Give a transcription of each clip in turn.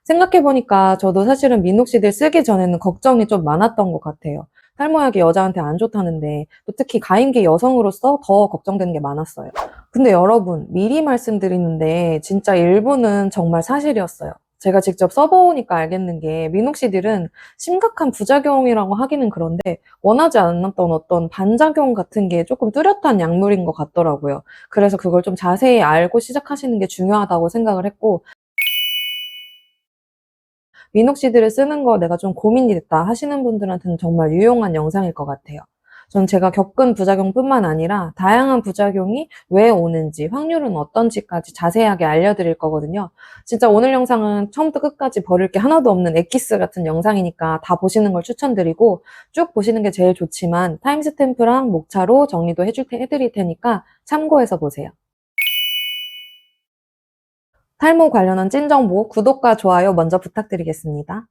생각해보니까 저도 사실은 미녹시딜 쓰기 전에는 걱정이 좀 많았던 것 같아요. 탈모약이 여자한테 안 좋다는데 또 특히 가임기 여성으로서 더 걱정되는 게 많았어요. 근데 여러분, 미리 말씀드리는데 진짜 일부는 정말 사실이었어요. 제가 직접 써보니까 알겠는 게 미녹시딜은 심각한 부작용이라고 하기는 그런데 원하지 않았던 어떤 반작용 같은 게 조금 뚜렷한 약물인 것 같더라고요. 그래서 그걸 좀 자세히 알고 시작하시는 게 중요하다고 생각을 했고, 미녹시딜을 쓰는 거 내가 좀 고민이 됐다 하시는 분들한테는 정말 유용한 영상일 것 같아요. 전 제가 겪은 부작용뿐만 아니라 다양한 부작용이 왜 오는지, 확률은 어떤지까지 자세하게 알려드릴 거거든요. 진짜 오늘 영상은 처음부터 끝까지 버릴 게 하나도 없는 엑기스 같은 영상이니까 다 보시는 걸 추천드리고, 쭉 보시는 게 제일 좋지만 타임스탬프랑 목차로 정리도 해드릴 테니까 참고해서 보세요. 탈모 관련한 찐정보, 구독과 좋아요 먼저 부탁드리겠습니다.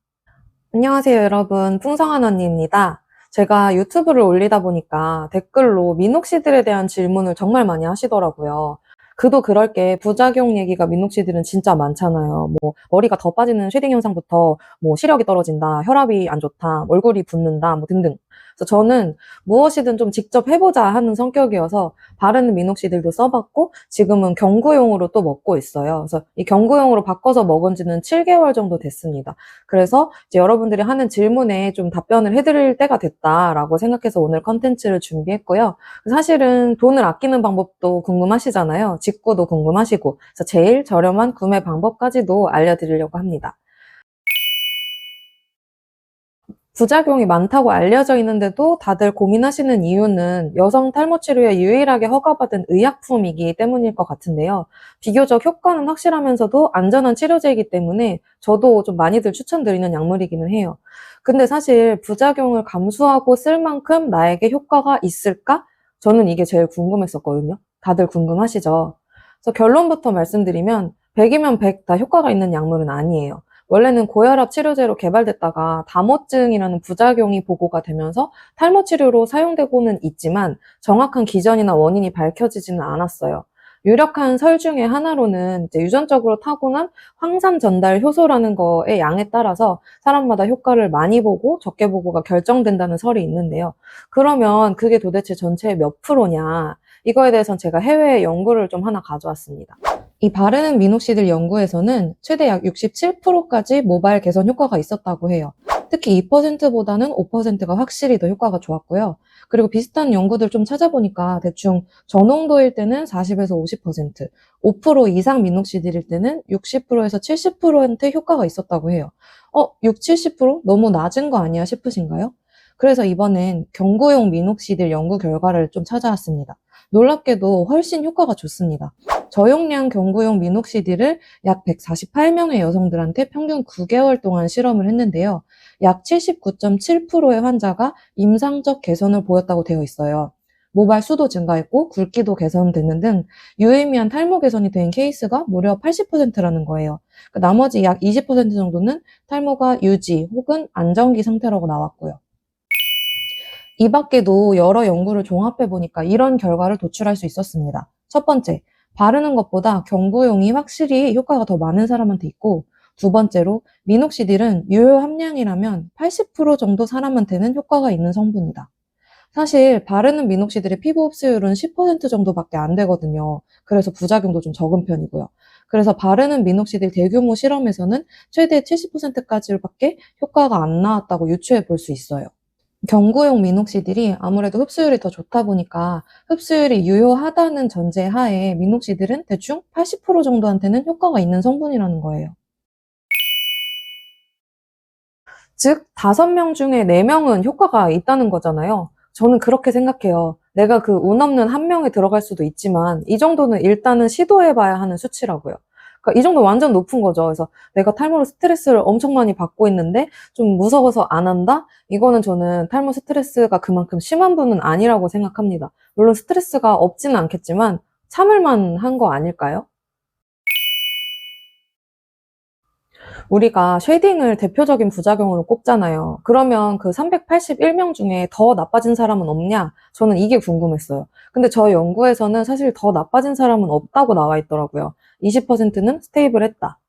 안녕하세요, 여러분. 풍성한 언니입니다. 제가 유튜브를 올리다 보니까 댓글로 미녹시딜에 대한 질문을 정말 많이 하시더라고요. 그도 그럴 게 부작용 얘기가 미녹시딜은 진짜 많잖아요. 뭐 머리가 더 빠지는 쉐딩 현상부터 뭐 시력이 떨어진다, 혈압이 안 좋다, 얼굴이 붓는다, 뭐 등등. 그래서 저는 무엇이든 좀 직접 해보자 하는 성격이어서 바르는 미녹시딜도 써봤고 지금은 경구용으로 또 먹고 있어요. 그래서 이 경구용으로 바꿔서 먹은 지는 7개월 정도 됐습니다. 그래서 이제 여러분들이 하는 질문에 좀 답변을 해드릴 때가 됐다라고 생각해서 오늘 컨텐츠를 준비했고요. 사실은 돈을 아끼는 방법도 궁금하시잖아요. 직구도 궁금하시고. 그래서 제일 저렴한 구매 방법까지도 알려드리려고 합니다. 부작용이 많다고 알려져 있는데도 다들 고민하시는 이유는 여성 탈모 치료에 유일하게 허가받은 의약품이기 때문일 것 같은데요. 비교적 효과는 확실하면서도 안전한 치료제이기 때문에 저도 좀 많이들 추천드리는 약물이기는 해요. 근데 사실 부작용을 감수하고 쓸 만큼 나에게 효과가 있을까? 저는 이게 제일 궁금했었거든요. 다들 궁금하시죠? 그래서 결론부터 말씀드리면 100이면 100 다 효과가 있는 약물은 아니에요. 원래는 고혈압 치료제로 개발됐다가 다모증이라는 부작용이 보고가 되면서 탈모 치료로 사용되고는 있지만 정확한 기전이나 원인이 밝혀지지는 않았어요. 유력한 설 중에 하나로는 이제 유전적으로 타고난 황산 전달 효소라는 거의 양에 따라서 사람마다 효과를 많이 보고 적게 보고가 결정된다는 설이 있는데요. 그러면 그게 도대체 전체의 몇 프로냐? 이거에 대해서는 제가 해외 연구를 좀 하나 가져왔습니다. 이 바르는 미녹시딜 연구에서는 최대 약 67%까지 모발 개선 효과가 있었다고 해요. 특히 2%보다는 5%가 확실히 더 효과가 좋았고요. 그리고 비슷한 연구들 좀 찾아보니까 대충 저농도일 때는 40에서 50%, 5% 이상 미녹시딜일 때는 60%에서 70% 효과가 있었다고 해요. 6, 70%? 너무 낮은 거 아니야 싶으신가요? 그래서 이번엔 경구용 미녹시딜 연구 결과를 좀 찾아왔습니다. 놀랍게도 훨씬 효과가 좋습니다. 저용량 경구용 미녹시딜을 약 148명의 여성들한테 평균 9개월 동안 실험을 했는데요. 약 79.7%의 환자가 임상적 개선을 보였다고 되어 있어요. 모발 수도 증가했고 굵기도 개선되는 등 유의미한 탈모 개선이 된 케이스가 무려 80%라는 거예요. 나머지 약 20% 정도는 탈모가 유지 혹은 안정기 상태라고 나왔고요. 이 밖에도 여러 연구를 종합해 보니까 이런 결과를 도출할 수 있었습니다. 첫 번째, 바르는 것보다 경구용이 확실히 효과가 더 많은 사람한테 있고, 두 번째로 미녹시딜은 유효 함량이라면 80% 정도 사람한테는 효과가 있는 성분이다. 사실 바르는 미녹시딜의 피부 흡수율은 10% 정도밖에 안 되거든요. 그래서 부작용도 좀 적은 편이고요. 그래서 바르는 미녹시딜 대규모 실험에서는 최대 70%까지밖에 효과가 안 나왔다고 유추해 볼 수 있어요. 경구용 미녹시딜이 아무래도 흡수율이 더 좋다 보니까 흡수율이 유효하다는 전제 하에 미녹시딜은 대충 80% 정도한테는 효과가 있는 성분이라는 거예요. 즉, 5명 중에 4명은 효과가 있다는 거잖아요. 저는 그렇게 생각해요. 내가 그 운 없는 1명에 들어갈 수도 있지만 이 정도는 일단은 시도해봐야 하는 수치라고요. 그러니까 이 정도 완전 높은 거죠. 그래서 내가 탈모로 스트레스를 엄청 많이 받고 있는데 좀 무서워서 안 한다? 이거는 저는 탈모 스트레스가 그만큼 심한 분은 아니라고 생각합니다. 물론 스트레스가 없지는 않겠지만 참을만 한 거 아닐까요? 우리가 쉐딩을 대표적인 부작용으로 꼽잖아요. 그러면 그 381명 중에 더 나빠진 사람은 없냐? 저는 이게 궁금했어요. 근데 저 연구에서는 사실 더 나빠진 사람은 없다고 나와 있더라고요. 20%는 스테이블했다.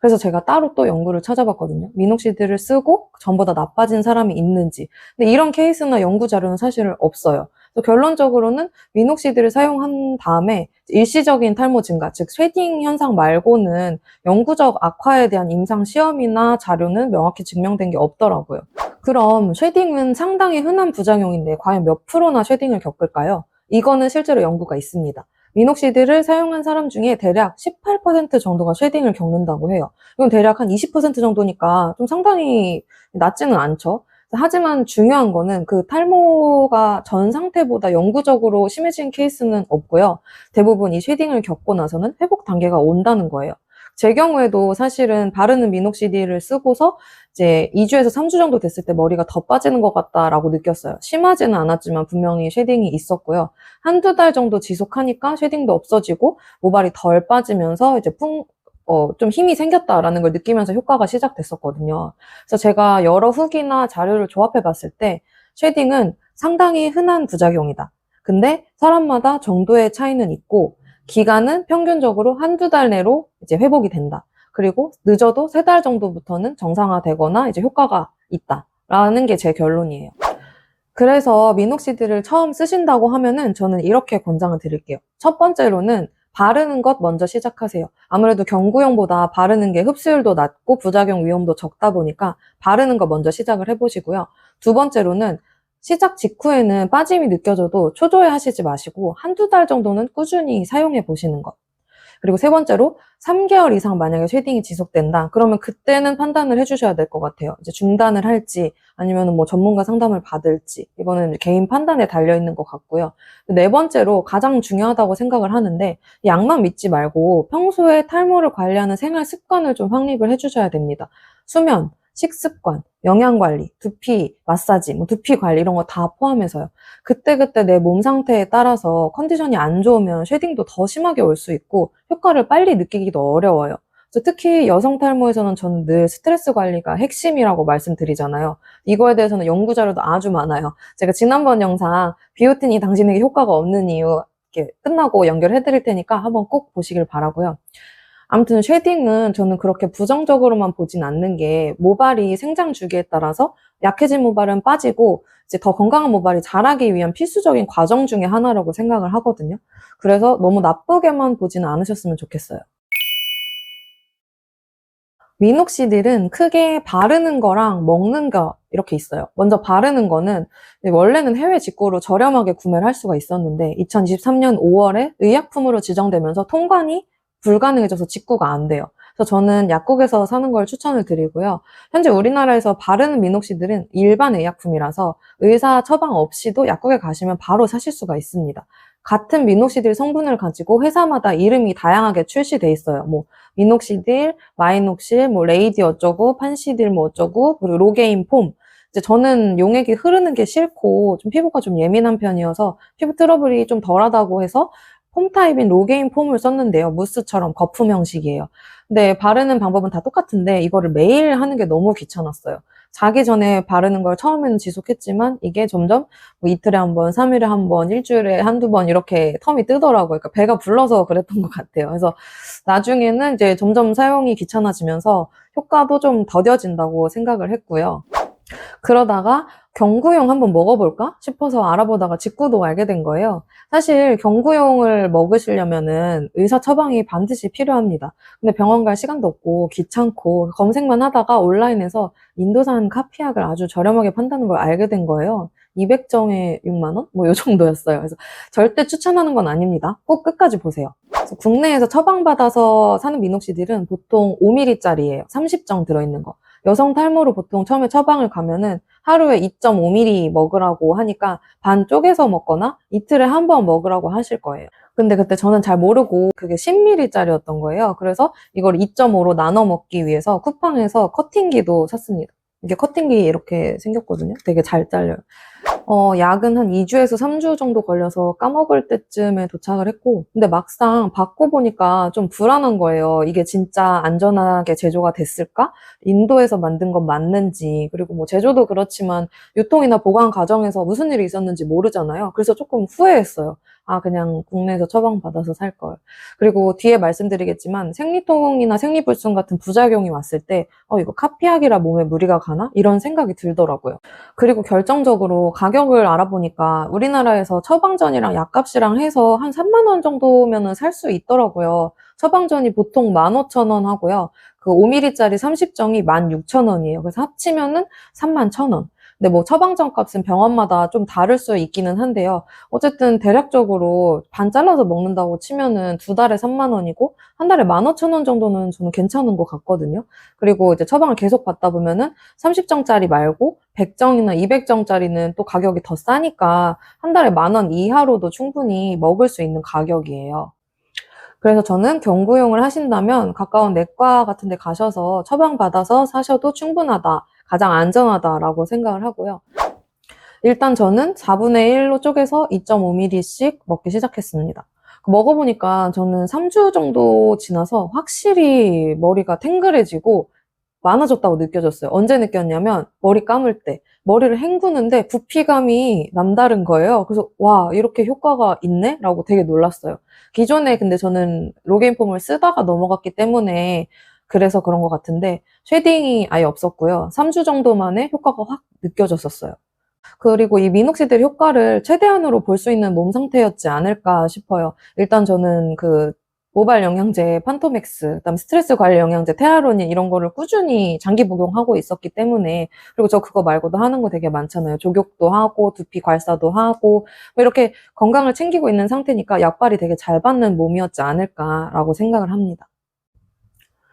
그래서 제가 따로 또 연구를 찾아봤거든요. 미녹시딜을 쓰고 전보다 나빠진 사람이 있는지. 근데 이런 케이스나 연구 자료는 사실 없어요. 그래서 결론적으로는 미녹시딜을 사용한 다음에 일시적인 탈모 증가, 즉 쉐딩 현상 말고는 영구적 악화에 대한 임상 시험이나 자료는 명확히 증명된 게 없더라고요. 그럼 쉐딩은 상당히 흔한 부작용인데 과연 몇 프로나 쉐딩을 겪을까요? 이거는 실제로 연구가 있습니다. 미녹시딜을 사용한 사람 중에 대략 18% 정도가 쉐딩을 겪는다고 해요. 이건 대략 한 20% 정도니까 좀 상당히 낮지는 않죠. 하지만 중요한 거는 그 탈모가 전 상태보다 영구적으로 심해진 케이스는 없고요. 대부분 이 쉐딩을 겪고 나서는 회복 단계가 온다는 거예요. 제 경우에도 사실은 바르는 미녹시딜을 쓰고서 이제 2주에서 3주 정도 됐을 때 머리가 더 빠지는 것 같다라고 느꼈어요. 심하지는 않았지만 분명히 쉐딩이 있었고요. 한두 달 정도 지속하니까 쉐딩도 없어지고 모발이 덜 빠지면서 이제 좀 힘이 생겼다라는 걸 느끼면서 효과가 시작됐었거든요. 그래서 제가 여러 후기나 자료를 조합해 봤을 때 쉐딩은 상당히 흔한 부작용이다. 근데 사람마다 정도의 차이는 있고 기간은 평균적으로 한두 달 내로 이제 회복이 된다. 그리고 늦어도 3달 정도부터는 정상화되거나 이제 효과가 있다라는 게 제 결론이에요. 그래서 미녹시딜을 처음 쓰신다고 하면은 저는 이렇게 권장을 드릴게요. 첫 번째로는 바르는 것 먼저 시작하세요. 아무래도 경구용보다 바르는 게 흡수율도 낮고 부작용 위험도 적다 보니까 바르는 거 먼저 시작을 해보시고요. 두 번째로는 시작 직후에는 빠짐이 느껴져도 초조해 하시지 마시고 한두 달 정도는 꾸준히 사용해 보시는 것. 그리고 세 번째로 3개월 이상 만약에 쉐딩이 지속된다. 그러면 그때는 판단을 해주셔야 될 것 같아요. 이제 중단을 할지 아니면 뭐 전문가 상담을 받을지 이거는 개인 판단에 달려 있는 것 같고요. 네 번째로 가장 중요하다고 생각을 하는데 약만 믿지 말고 평소에 탈모를 관리하는 생활 습관을 좀 확립을 해주셔야 됩니다. 수면, 식습관, 영양관리, 두피 마사지, 뭐 두피 관리 이런 거 다 포함해서요. 그때그때 내 몸 상태에 따라서 컨디션이 안 좋으면 쉐딩도 더 심하게 올 수 있고 효과를 빨리 느끼기도 어려워요. 그래서 특히 여성 탈모에서는 저는 늘 스트레스 관리가 핵심이라고 말씀드리잖아요. 이거에 대해서는 연구 자료도 아주 많아요. 제가 지난번 영상 비오틴이 당신에게 효과가 없는 이유 이렇게 끝나고 연결해 드릴 테니까 한번 꼭 보시길 바라고요. 아무튼 쉐딩은 저는 그렇게 부정적으로만 보진 않는 게 모발이 생장 주기에 따라서 약해진 모발은 빠지고 이제 더 건강한 모발이 자라기 위한 필수적인 과정 중에 하나라고 생각을 하거든요. 그래서 너무 나쁘게만 보지는 않으셨으면 좋겠어요. 미녹시딜은 크게 바르는 거랑 먹는 거 이렇게 있어요. 먼저 바르는 거는 원래는 해외 직구로 저렴하게 구매를 할 수가 있었는데 2023년 5월에 의약품으로 지정되면서 통관이 불가능해져서 직구가 안 돼요. 그래서 저는 약국에서 사는 걸 추천을 드리고요. 현재 우리나라에서 바르는 미녹시딜은 일반 의약품이라서 의사 처방 없이도 약국에 가시면 바로 사실 수가 있습니다. 같은 미녹시딜 성분을 가지고 회사마다 이름이 다양하게 출시돼 있어요. 뭐 미녹시딜, 마이녹실, 뭐 레이디 어쩌고, 판시딜 뭐 어쩌고, 그리고 로게인 폼. 이제 저는 용액이 흐르는 게 싫고 좀 피부가 좀 예민한 편이어서 피부 트러블이 좀 덜하다고 해서 폼 타입인 로게인 폼을 썼는데요. 무스처럼 거품 형식이에요. 근데 바르는 방법은 다 똑같은데 이거를 매일 하는 게 너무 귀찮았어요. 자기 전에 바르는 걸 처음에는 지속했지만 이게 점점 뭐 이틀에 한 번, 3일에 한 번, 일주일에 한두 번 이렇게 텀이 뜨더라고요. 그러니까 배가 불러서 그랬던 것 같아요. 그래서 나중에는 이제 점점 사용이 귀찮아지면서 효과도 좀 더뎌진다고 생각을 했고요. 그러다가 경구용 한번 먹어볼까 싶어서 알아보다가 직구도 알게 된 거예요. 사실 경구용을 먹으시려면은 의사 처방이 반드시 필요합니다. 근데 병원 갈 시간도 없고 귀찮고 검색만 하다가 온라인에서 인도산 카피약을 아주 저렴하게 판다는 걸 알게 된 거예요. 200정에 6만 원? 뭐 요 정도였어요. 그래서 절대 추천하는 건 아닙니다. 꼭 끝까지 보세요. 그래서 국내에서 처방받아서 사는 미녹시딜은 보통 5mm짜리예요. 30정 들어있는 거. 여성 탈모로 보통 처음에 처방을 가면은 하루에 2.5mm 먹으라고 하니까 반 쪼개서 먹거나 이틀에 한 번 먹으라고 하실 거예요. 근데 그때 저는 잘 모르고 그게 10mm짜리였던 거예요. 그래서 이걸 2.5로 나눠 먹기 위해서 쿠팡에서 커팅기도 샀습니다. 이게 커팅기 이렇게 생겼거든요. 되게 잘 잘려요. 약은 한 2주에서 3주 정도 걸려서 까먹을 때쯤에 도착을 했고, 근데 막상 받고 보니까 좀 불안한 거예요. 이게 진짜 안전하게 제조가 됐을까? 인도에서 만든 건 맞는지, 그리고 뭐 제조도 그렇지만 유통이나 보관 과정에서 무슨 일이 있었는지 모르잖아요. 그래서 조금 후회했어요. 아, 그냥 국내에서 처방받아서 살 걸. 그리고 뒤에 말씀드리겠지만 생리통이나 생리불순 같은 부작용이 왔을 때 이거 카피약이라 몸에 무리가 가나? 이런 생각이 들더라고요. 그리고 결정적으로 가격을 알아보니까 우리나라에서 처방전이랑 약값이랑 해서 한 3만 원 정도면은 살 수 있더라고요. 처방전이 보통 15,000원 하고요. 그 5ml짜리 30정이 16,000원이에요. 그래서 합치면은 31,000원. 근데 뭐 처방전 값은 병원마다 좀 다를 수 있기는 한데요. 어쨌든 대략적으로 반 잘라서 먹는다고 치면은 두 달에 3만 원이고 한 달에 15,000원 정도는 저는 괜찮은 것 같거든요. 그리고 이제 처방을 계속 받다 보면은 30정짜리 말고 100정이나 200정짜리는 또 가격이 더 싸니까 한 달에 10,000원 이하로도 충분히 먹을 수 있는 가격이에요. 그래서 저는 경구용을 하신다면 가까운 내과 같은 데 가셔서 처방받아서 사셔도 충분하다, 가장 안전하다라고 생각을 하고요. 일단 저는 4분의 1로 쪼개서 2.5ml씩 먹기 시작했습니다. 먹어보니까 저는 3주 정도 지나서 확실히 머리가 탱글해지고 많아졌다고 느껴졌어요. 언제 느꼈냐면 머리 감을 때 머리를 헹구는데 부피감이 남다른 거예요. 그래서 와, 이렇게 효과가 있네? 라고 되게 놀랐어요. 기존에 근데 저는 로게인폼을 쓰다가 넘어갔기 때문에 그래서 그런 것 같은데 쉐딩이 아예 없었고요. 3주 정도 만에 효과가 확 느껴졌었어요. 그리고 이 미녹시딜 효과를 최대한으로 볼 수 있는 몸 상태였지 않을까 싶어요. 일단 저는 그 모발 영양제 판토맥스, 그다음 스트레스 관리 영양제 테라로닌 이런 거를 꾸준히 장기 복용하고 있었기 때문에, 그리고 저 그거 말고도 하는 거 되게 많잖아요. 족욕도 하고 두피 괄사도 하고 뭐 이렇게 건강을 챙기고 있는 상태니까 약발이 되게 잘 받는 몸이었지 않을까라고 생각을 합니다.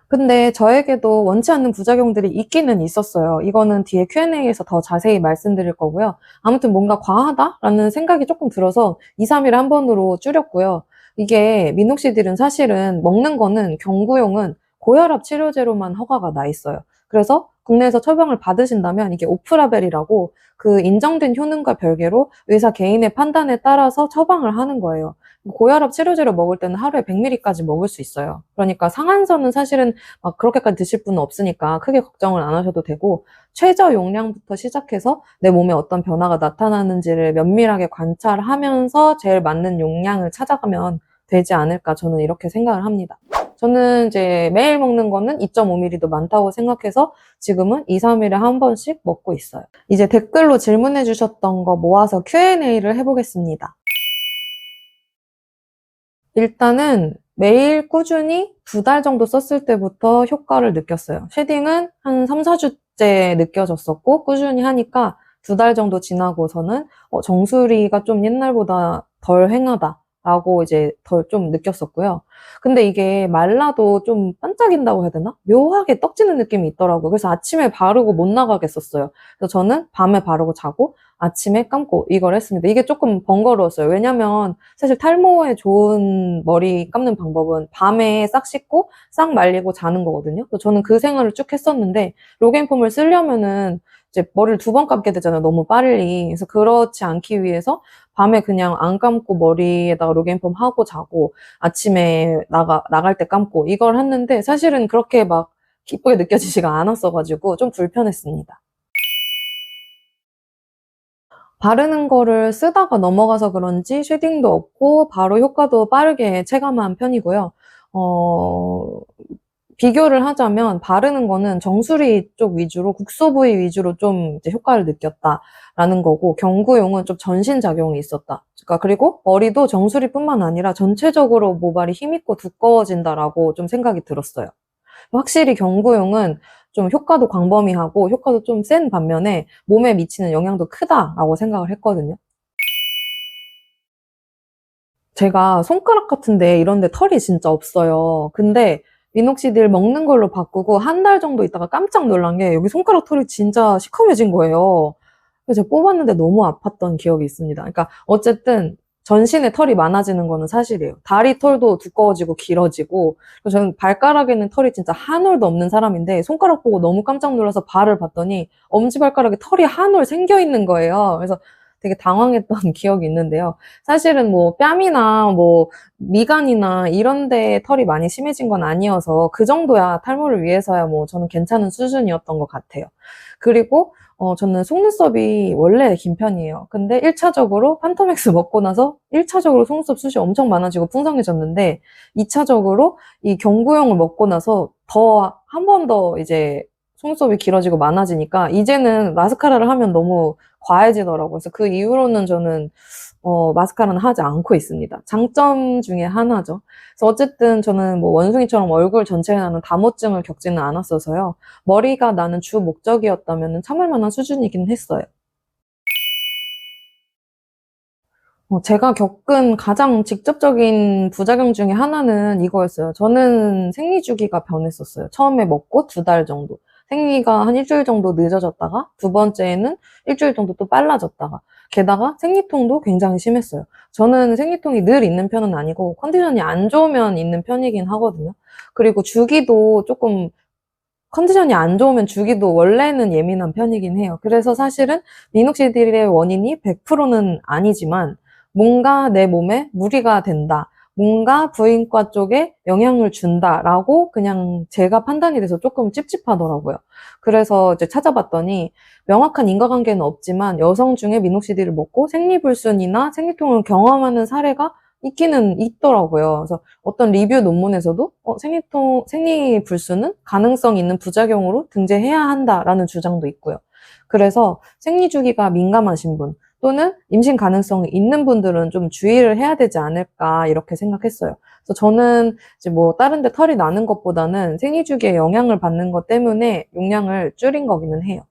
근데 저에게도 원치 않는 부작용들이 있기는 있었어요. 이거는 뒤에 Q&A에서 더 자세히 말씀드릴 거고요. 아무튼 뭔가 과하다라는 생각이 조금 들어서 2, 3일에 한 번으로 줄였고요. 이게 미녹시딜은 사실은 먹는 거는 경구용은 고혈압 치료제로만 허가가 나 있어요. 그래서 국내에서 처방을 받으신다면 이게 오프라벨이라고 그 인정된 효능과 별개로 의사 개인의 판단에 따라서 처방을 하는 거예요. 고혈압 치료제로 먹을 때는 하루에 100ml까지 먹을 수 있어요. 그러니까 상한선은 사실은 막 그렇게까지 드실 분은 없으니까 크게 걱정을 안 하셔도 되고, 최저 용량부터 시작해서 내 몸에 어떤 변화가 나타나는지를 면밀하게 관찰하면서 제일 맞는 용량을 찾아가면 되지 않을까, 저는 이렇게 생각을 합니다. 저는 이제 매일 먹는 거는 2.5ml도 많다고 생각해서 지금은 2, 3일에 한 번씩 먹고 있어요. 이제 댓글로 질문해 주셨던 거 모아서 Q&A를 해보겠습니다. 일단은 매일 꾸준히 2달 정도 썼을 때부터 효과를 느꼈어요. 쉐딩은 한 3, 4주째 느껴졌었고 꾸준히 하니까 2달 정도 지나고서는 정수리가 좀 옛날보다 덜 휑하다라고 이제 덜 좀 느꼈었고요. 근데 이게 말라도 좀 반짝인다고 해야 되나? 묘하게 떡지는 느낌이 있더라고요. 그래서 아침에 바르고 못 나가겠었어요. 그래서 저는 밤에 바르고 자고 아침에 감고 이걸 했습니다. 이게 조금 번거로웠어요. 왜냐면 사실 탈모에 좋은 머리 감는 방법은 밤에 싹 씻고 싹 말리고 자는 거거든요. 그래서 저는 그 생활을 쭉 했었는데 로게인폼을 쓰려면은 이제 머리를 2번 감게 되잖아요. 너무 빨리. 그래서 그렇지 않기 위해서 밤에 그냥 안 감고 머리에다가 로게인폼 하고 자고 아침에 나갈 때 감고 이걸 했는데 사실은 그렇게 막 기쁘게 느껴지지가 않았어가지고 좀 불편했습니다. 바르는 거를 쓰다가 넘어가서 그런지 쉐딩도 없고 바로 효과도 빠르게 체감한 편이고요. 어, 비교를 하자면 바르는 거는 정수리 쪽 위주로 국소 부위 위주로 좀 이제 효과를 느꼈다라는 거고, 경구용은 좀 전신작용이 있었다. 그러니까 그리고 머리도 정수리뿐만 아니라 전체적으로 모발이 힘있고 두꺼워진다라고 좀 생각이 들었어요. 확실히 경구용은 좀 효과도 광범위하고 효과도 좀 센 반면에 몸에 미치는 영향도 크다라고 생각을 했거든요. 제가 손가락 같은데 이런 데 털이 진짜 없어요. 근데 미녹시딜 먹는 걸로 바꾸고 한 달 정도 있다가 깜짝 놀란 게 여기 손가락 털이 진짜 시커매진 거예요. 그래서 제가 뽑았는데 너무 아팠던 기억이 있습니다. 그러니까 어쨌든 전신에 털이 많아지는 거는 사실이에요. 다리 털도 두꺼워지고 길어지고, 그래서 저는 발가락에는 털이 진짜 한 올도 없는 사람인데 손가락 보고 너무 깜짝 놀라서 발을 봤더니 엄지발가락에 털이 한 올 생겨 있는 거예요. 그래서 되게 당황했던 기억이 있는데요. 사실은 뭐 뺨이나 뭐 미간이나 이런 데 털이 많이 심해진 건 아니어서 그 정도야 탈모를 위해서야 뭐 저는 괜찮은 수준이었던 것 같아요. 그리고 저는 속눈썹이 원래 긴 편이에요. 근데 1차적으로 판토맥스 먹고 나서 1차적으로 속눈썹 숱이 엄청 많아지고 풍성해졌는데 2차적으로 이 경구용을 먹고 나서 한 번 더 이제 속눈썹이 길어지고 많아지니까 이제는 마스카라를 하면 너무 과해지더라고요. 그래서 그 이후로는 저는 마스카라는 하지 않고 있습니다. 장점 중에 하나죠. 그래서 어쨌든 저는 뭐 원숭이처럼 얼굴 전체에 나는 다모증을 겪지는 않았어서요. 머리가 나는 주 목적이었다면 참을 만한 수준이긴 했어요. 제가 겪은 가장 직접적인 부작용 중에 하나는 이거였어요. 저는 생리 주기가 변했었어요. 처음에 먹고 2달 정도. 생리가 한 일주일 정도 늦어졌다가 두 번째에는 일주일 정도 또 빨라졌다가 게다가 생리통도 굉장히 심했어요. 저는 생리통이 늘 있는 편은 아니고 컨디션이 안 좋으면 있는 편이긴 하거든요. 그리고 주기도 조금 컨디션이 안 좋으면 주기도 원래는 예민한 편이긴 해요. 그래서 사실은 미녹시딜의 원인이 100%는 아니지만 뭔가 내 몸에 무리가 된다. 뭔가 부인과 쪽에 영향을 준다라고 그냥 제가 판단이 돼서 조금 찝찝하더라고요. 그래서 이제 찾아봤더니 명확한 인과관계는 없지만 여성 중에 미녹시딜을 먹고 생리불순이나 생리통을 경험하는 사례가 있기는 있더라고요. 그래서 어떤 리뷰 논문에서도 생리불순은 가능성 있는 부작용으로 등재해야 한다라는 주장도 있고요. 그래서 생리주기가 민감하신 분 또는 임신 가능성이 있는 분들은 좀 주의를 해야 되지 않을까 이렇게 생각했어요. 그래서 저는 이제 뭐 다른 데 털이 나는 것보다는 생리주기에 영향을 받는 것 때문에 용량을 줄인 거기는 해요.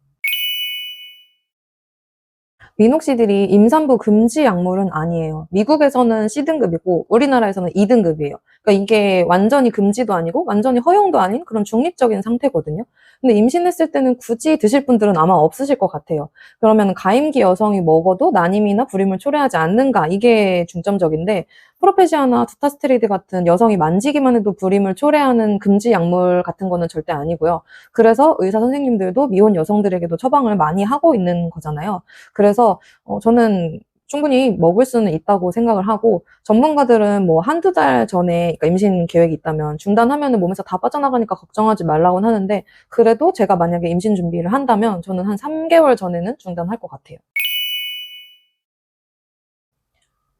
미녹시딜이 임산부 금지 약물은 아니에요. 미국에서는 C등급이고 우리나라에서는 2등급이에요. 그러니까 이게 완전히 금지도 아니고 완전히 허용도 아닌 그런 중립적인 상태거든요. 근데 임신했을 때는 굳이 드실 분들은 아마 없으실 것 같아요. 그러면 가임기 여성이 먹어도 난임이나 불임을 초래하지 않는가 이게 중점적인데 프로페시아나 두타스트리드 같은 여성이 만지기만 해도 불임을 초래하는 금지 약물 같은 거는 절대 아니고요. 그래서 의사 선생님들도 미혼 여성들에게도 처방을 많이 하고 있는 거잖아요. 그래서 저는 충분히 먹을 수는 있다고 생각을 하고 전문가들은 뭐 한두 달 전에 그러니까 임신 계획이 있다면 중단하면은 몸에서 다 빠져나가니까 걱정하지 말라고는 하는데 그래도 제가 만약에 임신 준비를 한다면 저는 한 3개월 전에는 중단할 것 같아요.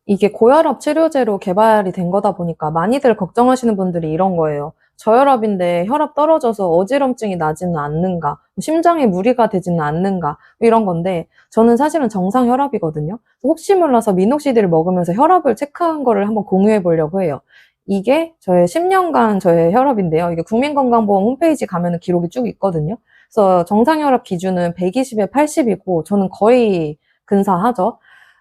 이게 고혈압 치료제로 개발이 된 거다 보니까 많이들 걱정하시는 분들이 이런 거예요. 저혈압인데 혈압 떨어져서 어지럼증이 나지는 않는가? 심장에 무리가 되지는 않는가? 이런 건데 저는 사실은 정상 혈압이거든요. 혹시 몰라서 미녹시딜을 먹으면서 혈압을 체크한 거를 한번 공유해 보려고 해요. 이게 저의 10년간 저의 혈압인데요. 이게 국민건강보험 홈페이지 가면은 기록이 쭉 있거든요. 그래서 정상 혈압 기준은 120에 80이고 저는 거의 근사하죠.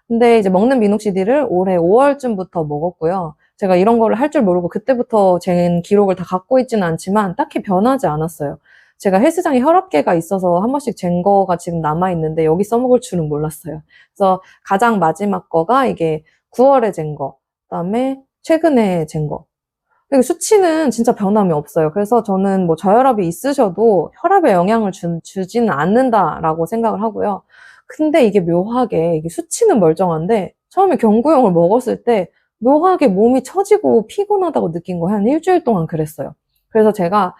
근데 이제 먹는 미녹시딜을 올해 5월쯤부터 먹었고요. 제가 이런 거를 할 줄 모르고 그때부터 잰 기록을 다 갖고 있지는 않지만 딱히 변하지 않았어요. 제가 헬스장에 혈압계가 있어서 한 번씩 잰 거가 지금 남아있는데 여기 써먹을 줄은 몰랐어요. 그래서 가장 마지막 거가 이게 9월에 잰 거, 그다음에 최근에 잰 거. 그리고 수치는 진짜 변함이 없어요. 그래서 저는 뭐 저혈압이 있으셔도 혈압에 영향을 주지는 않는다라고 생각을 하고요. 근데 이게 묘하게 이게 수치는 멀쩡한데 처음에 경구용을 먹었을 때 묘하게 몸이 처지고 피곤하다고 느낀 거예요. 한 일주일 동안 그랬어요. 그래서 제가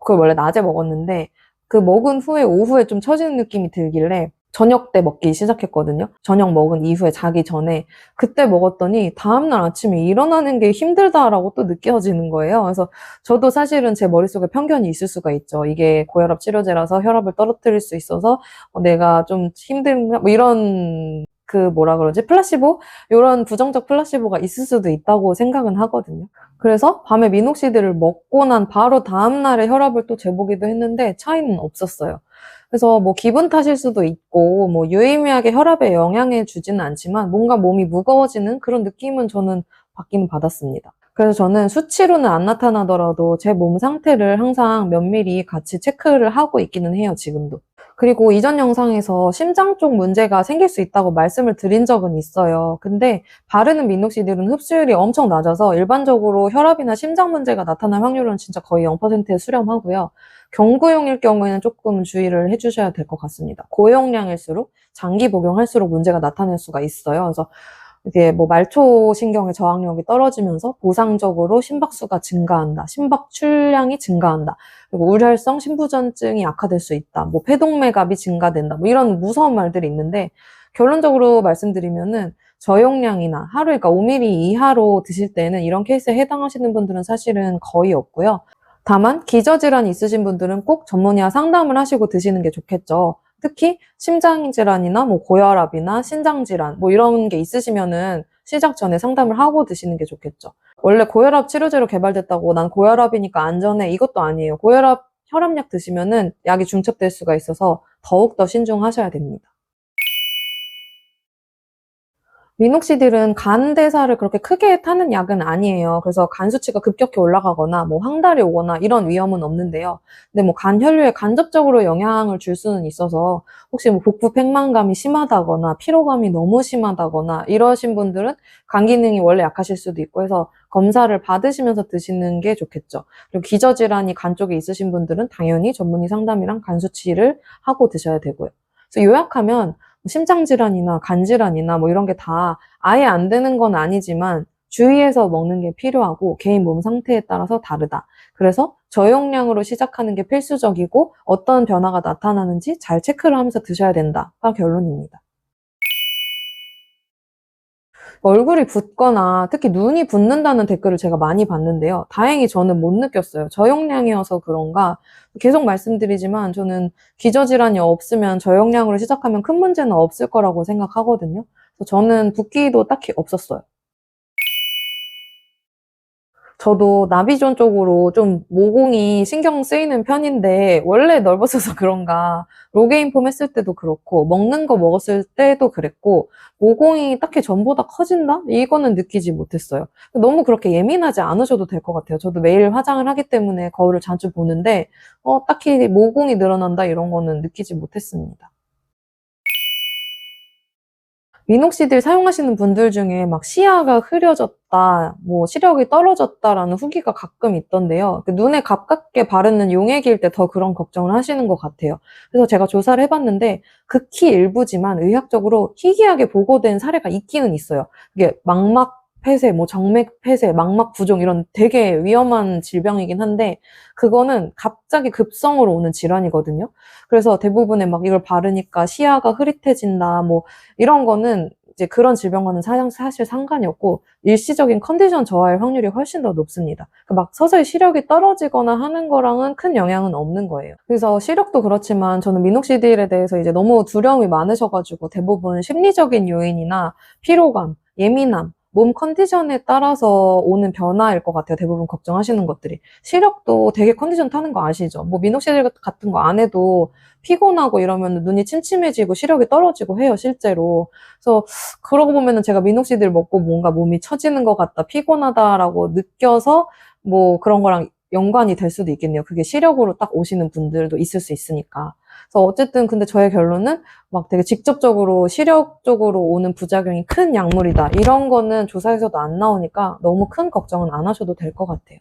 그걸 원래 낮에 먹었는데 그 먹은 후에 오후에 좀 처지는 느낌이 들길래 저녁 때 먹기 시작했거든요. 저녁 먹은 이후에 자기 전에 그때 먹었더니 다음날 아침에 일어나는 게 힘들다라고 또 느껴지는 거예요. 그래서 저도 사실은 제 머릿속에 편견이 있을 수가 있죠. 이게 고혈압 치료제라서 혈압을 떨어뜨릴 수 있어서 내가 좀 힘든가 뭐 이런 그 뭐라 그러지? 플라시보? 이런 부정적 플라시보가 있을 수도 있다고 생각은 하거든요. 그래서 밤에 미녹시딜을 먹고 난 바로 다음날에 혈압을 또 재보기도 했는데 차이는 없었어요. 그래서 뭐 기분 탓일 수도 있고 뭐 유의미하게 혈압에 영향을 주지는 않지만 뭔가 몸이 무거워지는 그런 느낌은 저는 받기는 받았습니다. 그래서 저는 수치로는 안 나타나더라도 제 몸 상태를 항상 면밀히 같이 체크를 하고 있기는 해요, 지금도. 그리고 이전 영상에서 심장 쪽 문제가 생길 수 있다고 말씀을 드린 적은 있어요. 근데 바르는 미녹시딜은 흡수율이 엄청 낮아서 일반적으로 혈압이나 심장 문제가 나타날 확률은 진짜 거의 0%에 수렴하고요. 경구용일 경우에는 조금 주의를 해주셔야 될 것 같습니다. 고용량일수록 장기 복용할수록 문제가 나타날 수가 있어요. 그래서 이게 뭐 말초 신경의 저항력이 떨어지면서 보상적으로 심박수가 증가한다, 심박 출량이 증가한다, 그리고 우혈성 심부전증이 악화될 수 있다, 뭐 폐동맥압이 증가된다, 뭐 이런 무서운 말들이 있는데 결론적으로 말씀드리면은 저용량이나 하루에 그러니까 5ml 이하로 드실 때는 이런 케이스에 해당하시는 분들은 사실은 거의 없고요. 다만 기저질환이 있으신 분들은 꼭 전문의와 상담을 하시고 드시는 게 좋겠죠. 특히 심장질환이나 뭐 고혈압이나 신장질환 뭐 이런 게 있으시면은 시작 전에 상담을 하고 드시는 게 좋겠죠. 원래 고혈압 치료제로 개발됐다고 난 고혈압이니까 안전해 이것도 아니에요. 고혈압 혈압약 드시면은 약이 중첩될 수가 있어서 더욱더 신중하셔야 됩니다. 미녹시딜은 간 대사를 그렇게 크게 타는 약은 아니에요. 그래서 간 수치가 급격히 올라가거나 뭐 황달이 오거나 이런 위험은 없는데요. 근데 뭐 간 혈류에 간접적으로 영향을 줄 수는 있어서 혹시 뭐 복부 팽만감이 심하다거나 피로감이 너무 심하다거나 이러신 분들은 간 기능이 원래 약하실 수도 있고 해서 검사를 받으시면서 드시는 게 좋겠죠. 그리고 기저질환이 간 쪽에 있으신 분들은 당연히 전문의 상담이랑 간 수치를 하고 드셔야 되고요. 그래서 요약하면 심장질환이나 간질환이나 뭐 이런 게 다 아예 안 되는 건 아니지만 주의해서 먹는 게 필요하고 개인 몸 상태에 따라서 다르다. 그래서 저용량으로 시작하는 게 필수적이고 어떤 변화가 나타나는지 잘 체크를 하면서 드셔야 된다가 결론입니다. 얼굴이 붓거나 특히 눈이 붓는다는 댓글을 제가 많이 봤는데요. 다행히 저는 못 느꼈어요. 저용량이어서 그런가 계속 말씀드리지만 저는 기저질환이 없으면 저용량으로 시작하면 큰 문제는 없을 거라고 생각하거든요. 그래서 저는 붓기도 딱히 없었어요. 저도 나비존 쪽으로 좀 모공이 신경 쓰이는 편인데 원래 넓었어서 그런가 로게인폼 했을 때도 그렇고 먹는 거 먹었을 때도 그랬고 모공이 딱히 전보다 커진다? 이거는 느끼지 못했어요. 너무 그렇게 예민하지 않으셔도 될 것 같아요. 저도 매일 화장을 하기 때문에 거울을 자주 보는데 딱히 모공이 늘어난다 이런 거는 느끼지 못했습니다. 미녹시딜 사용하시는 분들 중에 막 시야가 흐려졌다, 뭐 시력이 떨어졌다라는 후기가 가끔 있던데요. 눈에 가깝게 바르는 용액일 때 더 그런 걱정을 하시는 것 같아요. 그래서 제가 조사를 해봤는데 극히 일부지만 의학적으로 희귀하게 보고된 사례가 있기는 있어요. 이게 망막 폐쇄, 뭐 정맥 폐쇄, 망막 부종 이런 되게 위험한 질병이긴 한데 그거는 갑자기 급성으로 오는 질환이거든요. 그래서 대부분의 막 이걸 바르니까 시야가 흐릿해진다, 뭐 이런 거는 이제 그런 질병과는 사실 상관이 없고 일시적인 컨디션 저하일 확률이 훨씬 더 높습니다. 막 서서히 시력이 떨어지거나 하는 거랑은 큰 영향은 없는 거예요. 그래서 시력도 그렇지만 저는 미녹시딜에 대해서 이제 너무 두려움이 많으셔가지고 대부분 심리적인 요인이나 피로감, 예민함, 몸 컨디션에 따라서 오는 변화일 것 같아요. 대부분 걱정하시는 것들이. 시력도 되게 컨디션 타는 거 아시죠? 뭐 미녹시딜 같은 거 안 해도 피곤하고 이러면 눈이 침침해지고 시력이 떨어지고 해요, 실제로. 그래서 그러고 보면은 제가 미녹시딜 먹고 뭔가 몸이 처지는 것 같다, 피곤하다라고 느껴서 뭐 그런 거랑 연관이 될 수도 있겠네요. 그게 시력으로 딱 오시는 분들도 있을 수 있으니까. 그래서 어쨌든 근데 저의 결론은 막 되게 직접적으로 시력적으로 오는 부작용이 큰 약물이다. 이런 거는 조사에서도 안 나오니까 너무 큰 걱정은 안 하셔도 될 것 같아요.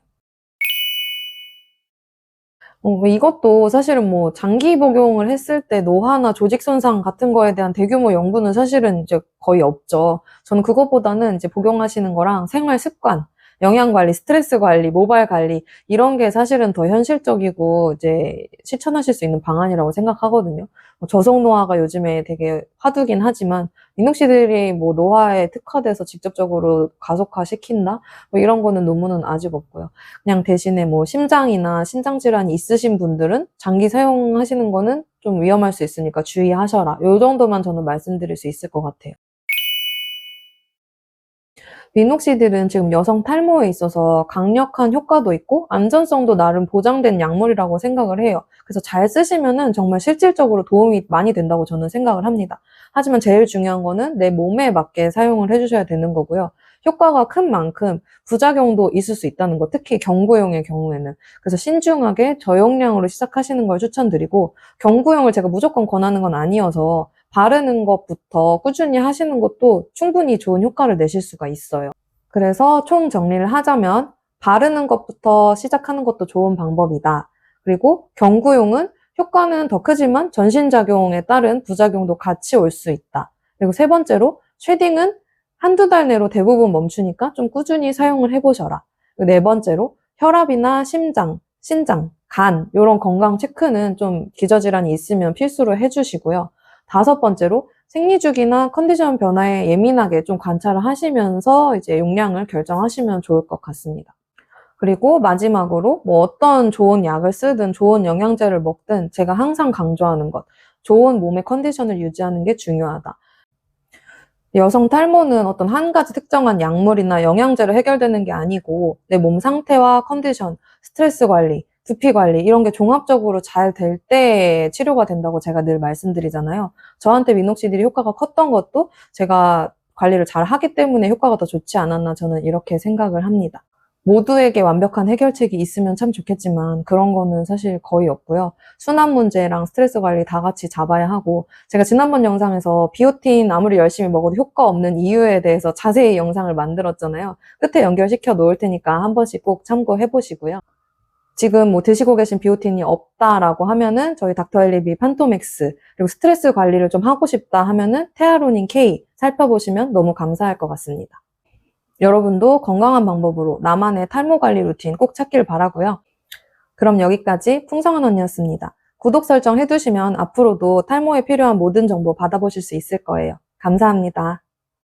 이것도 사실은 뭐 장기 복용을 했을 때 노화나 조직 손상 같은 거에 대한 대규모 연구는 사실은 이제 거의 없죠. 저는 그것보다는 이제 복용하시는 거랑 생활 습관, 영양 관리, 스트레스 관리, 모발 관리 이런 게 사실은 더 현실적이고 이제 실천하실 수 있는 방안이라고 생각하거든요. 저속 노화가 요즘에 되게 화두긴 하지만 미녹시딜이 뭐 노화에 특화돼서 직접적으로 가속화 시킨다? 뭐 이런 거는 논문은 아직 없고요. 그냥 대신에 뭐 심장이나 신장 질환이 있으신 분들은 장기 사용하시는 거는 좀 위험할 수 있으니까 주의하셔라. 요 정도만 저는 말씀드릴 수 있을 것 같아요. 미녹시딜은 지금 여성 탈모에 있어서 강력한 효과도 있고 안전성도 나름 보장된 약물이라고 생각을 해요. 그래서 잘 쓰시면은 정말 실질적으로 도움이 많이 된다고 저는 생각을 합니다. 하지만 제일 중요한 거는 내 몸에 맞게 사용을 해주셔야 되는 거고요. 효과가 큰 만큼 부작용도 있을 수 있다는 거, 특히 경구용의 경우에는. 그래서 신중하게 저용량으로 시작하시는 걸 추천드리고, 경구용을 제가 무조건 권하는 건 아니어서 바르는 것부터 꾸준히 하시는 것도 충분히 좋은 효과를 내실 수가 있어요. 그래서 총 정리를 하자면 바르는 것부터 시작하는 것도 좋은 방법이다. 그리고 경구용은 효과는 더 크지만 전신작용에 따른 부작용도 같이 올 수 있다. 그리고 세 번째로 쉐딩은 한두 달 내로 대부분 멈추니까 좀 꾸준히 사용을 해보셔라. 그리고 네 번째로 혈압이나 심장, 신장, 간 이런 건강 체크는 좀 기저질환이 있으면 필수로 해주시고요. 다섯 번째로 생리주기나 컨디션 변화에 예민하게 좀 관찰을 하시면서 이제 용량을 결정하시면 좋을 것 같습니다. 그리고 마지막으로 뭐 어떤 좋은 약을 쓰든 좋은 영양제를 먹든 제가 항상 강조하는 것, 좋은 몸의 컨디션을 유지하는 게 중요하다. 여성 탈모는 어떤 한 가지 특정한 약물이나 영양제로 해결되는 게 아니고 내 몸 상태와 컨디션, 스트레스 관리, 두피 관리 이런 게 종합적으로 잘 될 때 치료가 된다고 제가 늘 말씀드리잖아요. 저한테 미녹시딜이 효과가 컸던 것도 제가 관리를 잘 하기 때문에 효과가 더 좋지 않았나 저는 이렇게 생각을 합니다. 모두에게 완벽한 해결책이 있으면 참 좋겠지만 그런 거는 사실 거의 없고요. 순환 문제랑 스트레스 관리 다 같이 잡아야 하고 제가 지난번 영상에서 비오틴 아무리 열심히 먹어도 효과 없는 이유에 대해서 자세히 영상을 만들었잖아요. 끝에 연결시켜 놓을 테니까 한 번씩 꼭 참고해 보시고요. 지금 뭐 드시고 계신 비오틴이 없다라고 하면은 저희 닥터엘리비 판토맥스 그리고 스트레스 관리를 좀 하고 싶다 하면은 테아로닌 K 살펴보시면 너무 감사할 것 같습니다. 여러분도 건강한 방법으로 나만의 탈모 관리 루틴 꼭 찾길 바라고요. 그럼 여기까지 풍성한 언니였습니다. 구독 설정 해두시면 앞으로도 탈모에 필요한 모든 정보 받아보실 수 있을 거예요. 감사합니다.